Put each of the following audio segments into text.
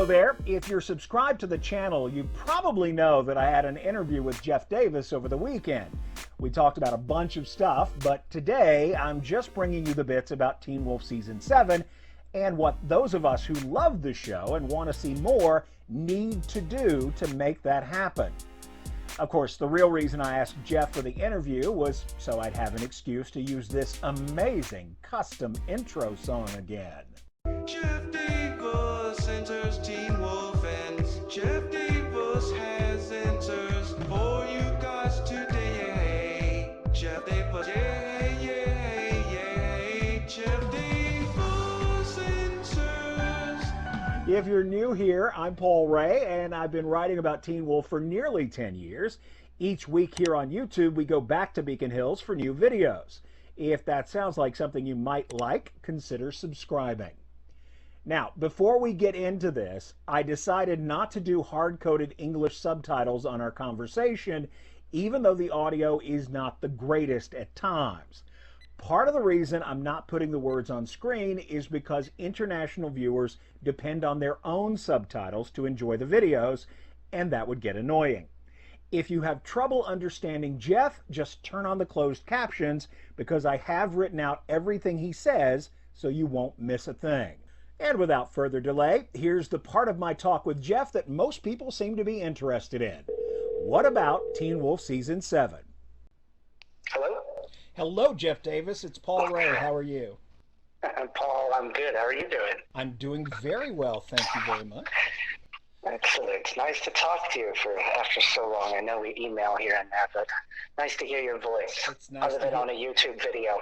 Hello there. If you're subscribed to the channel, you probably know that I had an interview with Jeff Davis over the weekend. We talked about a bunch of stuff, but today I'm just bringing you the bits about Teen Wolf Season 7 and what those of us who love the show and want to see more need to do to make that happen. Of course, the real reason I asked Jeff for the interview was so I'd have an excuse to use this amazing custom intro song again. Jeff Davis enters Teen Wolf, and Jeff Davis has answers for you guys today. Jeff Davis, yeah, yeah, yeah. Jeff Davis answers. If you're new here, I'm Paul Ray, and I've been writing about Teen Wolf for nearly 10 years. Each week here on YouTube, we go back to Beacon Hills for new videos. If that sounds like something you might like, consider subscribing. Now, before we get into this, I decided not to do hard-coded English subtitles on our conversation, even though the audio is not the greatest at times. Part of the reason I'm not putting the words on screen is because international viewers depend on their own subtitles to enjoy the videos, and that would get annoying. If you have trouble understanding Jeff, just turn on the closed captions because I have written out everything he says so you won't miss a thing. And without further delay, here's the part of my talk with Jeff that most people seem to be interested in. What about Teen Wolf Season 7? Hello? Hello, Jeff Davis. It's Paul Ray. How are you? Paul, I'm good. How are you doing? I'm doing very well, thank you very much. Excellent. Nice to talk to you after so long. I know we email here and there, but nice to hear your voice. It's nice other than on a YouTube video.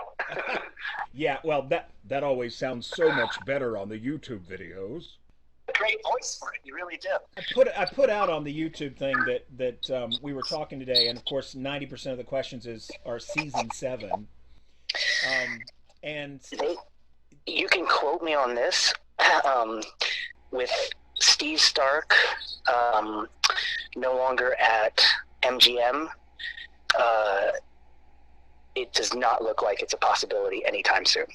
Yeah, well, that always sounds so much better on the YouTube videos. A great voice for it. You really do. I put out on the YouTube thing that we were talking today, and of course 90% of the questions are Season 7. You can quote me on this with Steve Stark no longer at MGM. It does not look like it's a possibility anytime soon.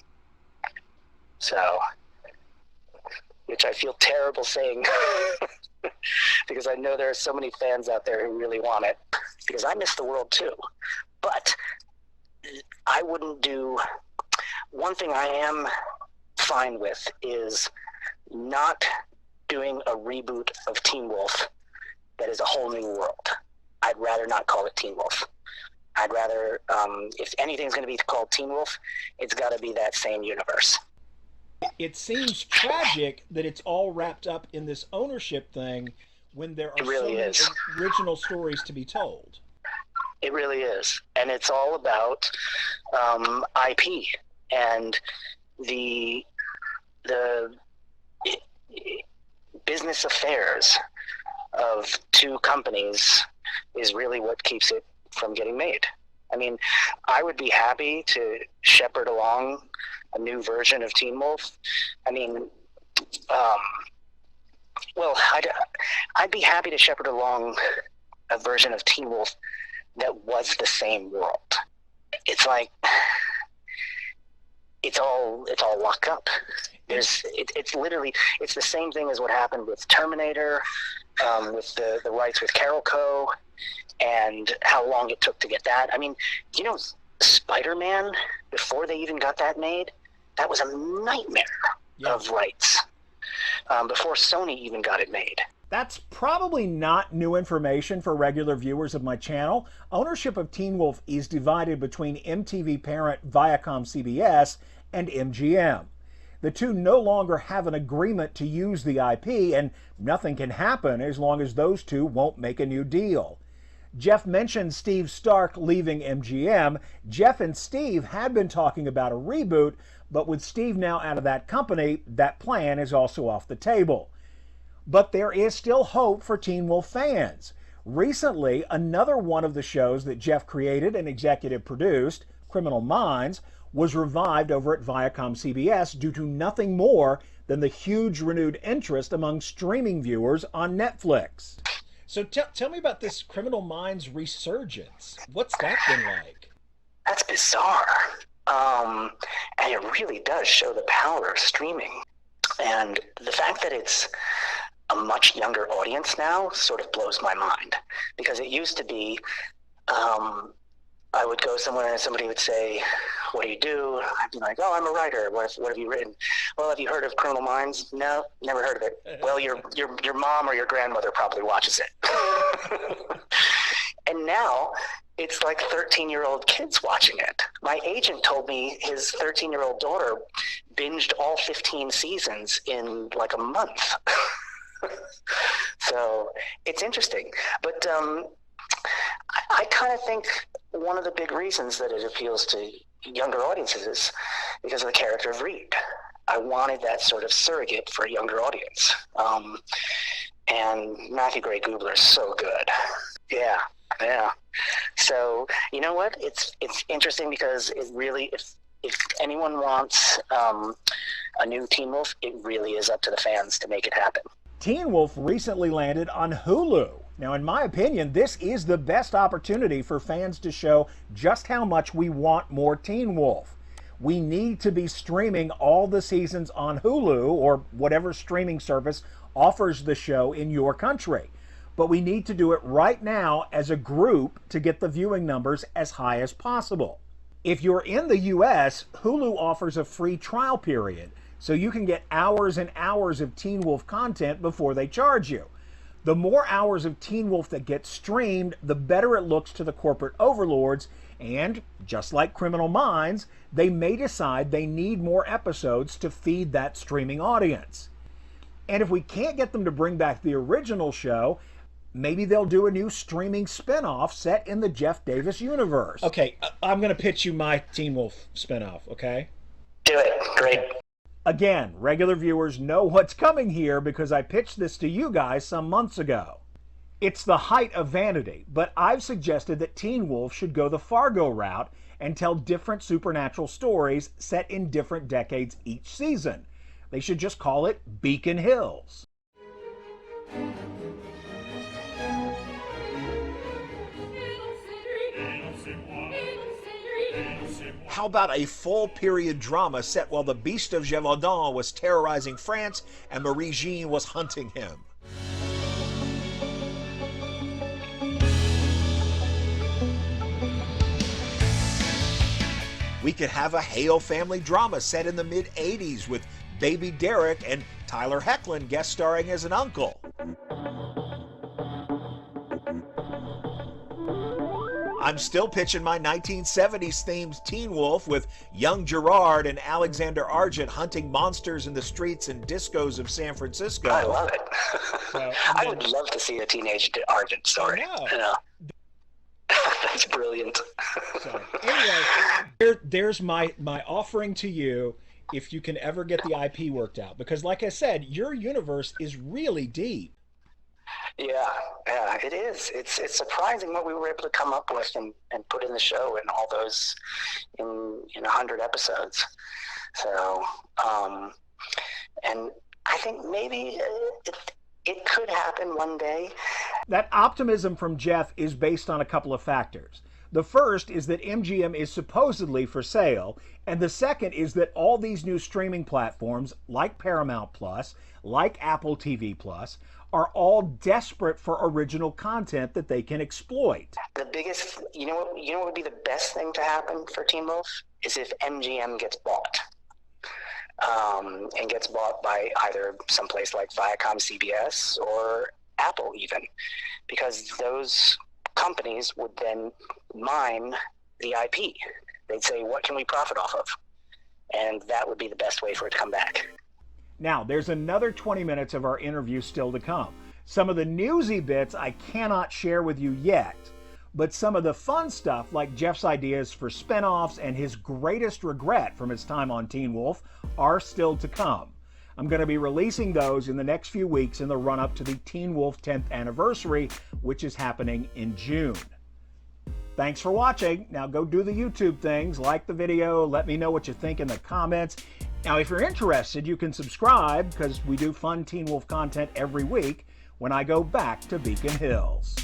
So, which I feel terrible saying because I know there are so many fans out there who really want it, because I miss the world too. But I wouldn't do, one thing I am fine with is not doing a reboot of Teen Wolf that is a whole new world. I'd rather not call it Teen Wolf. I'd rather, if anything's going to be called Teen Wolf, it's got to be that same universe. It seems tragic that it's all wrapped up in this ownership thing when there are really so many original stories to be told. It really is. And it's all about IP and the business affairs of two companies is really what keeps it from getting made. I mean, I would be happy to shepherd along a new version of Teen Wolf. I mean, I'd be happy to shepherd along a version of Teen Wolf that was the same world. It's like it's all locked up. It's literally the same thing as what happened with Terminator, with the rights with Carol Co. and how long it took to get that. I mean, Spider-Man, before they even got that made, that was a nightmare of rights before Sony even got it made. That's probably not new information for regular viewers of my channel. Ownership of Teen Wolf is divided between MTV parent Viacom CBS and MGM. The two no longer have an agreement to use the IP, and nothing can happen as long as those two won't make a new deal. Jeff mentioned Steve Stark leaving MGM. Jeff and Steve had been talking about a reboot, but with Steve now out of that company, that plan is also off the table. But there is still hope for Teen Wolf fans. Recently, another one of the shows that Jeff created and executive produced, Criminal Minds, was revived over at Viacom CBS due to nothing more than the huge renewed interest among streaming viewers on Netflix. So tell me about this Criminal Minds resurgence. What's that been like? That's bizarre. And it really does show the power of streaming. And the fact that it's a much younger audience now sort of blows my mind, because it used to be, I would go somewhere and somebody would say, "What do you do?" I'd be like, "Oh, I'm a writer. What have you written?" "Well, have you heard of Criminal Minds?" "No, never heard of it." "Well, your mom or your grandmother probably watches it." And now it's like 13-year-old kids watching it. My agent told me his 13-year-old daughter binged all 15 seasons in like a month. So it's interesting. But I kind of think one of the big reasons that it appeals to younger audiences is because of the character of Reed. I wanted that sort of surrogate for a younger audience. And Matthew Gray Gubler is so good. Yeah. So you know what? It's interesting because it really, if anyone wants a new Teen Wolf, it really is up to the fans to make it happen. Teen Wolf recently landed on Hulu. Now, in my opinion, this is the best opportunity for fans to show just how much we want more Teen Wolf. We need to be streaming all the seasons on Hulu or whatever streaming service offers the show in your country. But we need to do it right now as a group to get the viewing numbers as high as possible. If you're in the US, Hulu offers a free trial period, so you can get hours and hours of Teen Wolf content before they charge you. The more hours of Teen Wolf that get streamed, the better it looks to the corporate overlords, and just like Criminal Minds, they may decide they need more episodes to feed that streaming audience. And if we can't get them to bring back the original show, maybe they'll do a new streaming spinoff set in the Jeff Davis universe. Okay, I'm going to pitch you my Teen Wolf spinoff, okay? Do it. Great. Again, regular viewers know what's coming here because I pitched this to you guys some months ago. It's the height of vanity, but I've suggested that Teen Wolf should go the Fargo route and tell different supernatural stories set in different decades each season. They should just call it Beacon Hills. How about a full-period drama set while the Beast of Gévaudan was terrorizing France and Marie-Jeanne was hunting him? We could have a Hale family drama set in the mid-'80s with Baby Derek and Tyler Hoechlin guest starring as an uncle. I'm still pitching my 1970s themed Teen Wolf with young Gerard and Alexander Argent hunting monsters in the streets and discos of San Francisco. I love it. So, I would love to see a teenage Argent story. That's brilliant. So, anyway, there's my offering to you if you can ever get the IP worked out. Because like I said, your universe is really deep. Yeah, it is. It's surprising what we were able to come up with and put in the show in all those in 100 episodes. So, and I think maybe it could happen one day. That optimism from Jeff is based on a couple of factors. The first is that MGM is supposedly for sale, and the second is that all these new streaming platforms, like Paramount Plus, like Apple TV Plus, are all desperate for original content that they can exploit. The biggest, you know what would be the best thing to happen for Teen Wolf is if MGM gets bought, and gets bought by either someplace like Viacom, CBS, or Apple even, because those companies would then mine the IP. They'd say, what can we profit off of? And that would be the best way for it to come back. Now, there's another 20 minutes of our interview still to come. Some of the newsy bits I cannot share with you yet, but some of the fun stuff like Jeff's ideas for spinoffs and his greatest regret from his time on Teen Wolf are still to come. I'm going to be releasing those in the next few weeks in the run-up to the Teen Wolf 10th anniversary, which is happening in June. Thanks for watching. Now go do the YouTube things, like the video, let me know what you think in the comments. Now, if you're interested, you can subscribe because we do fun Teen Wolf content every week when I go back to Beacon Hills.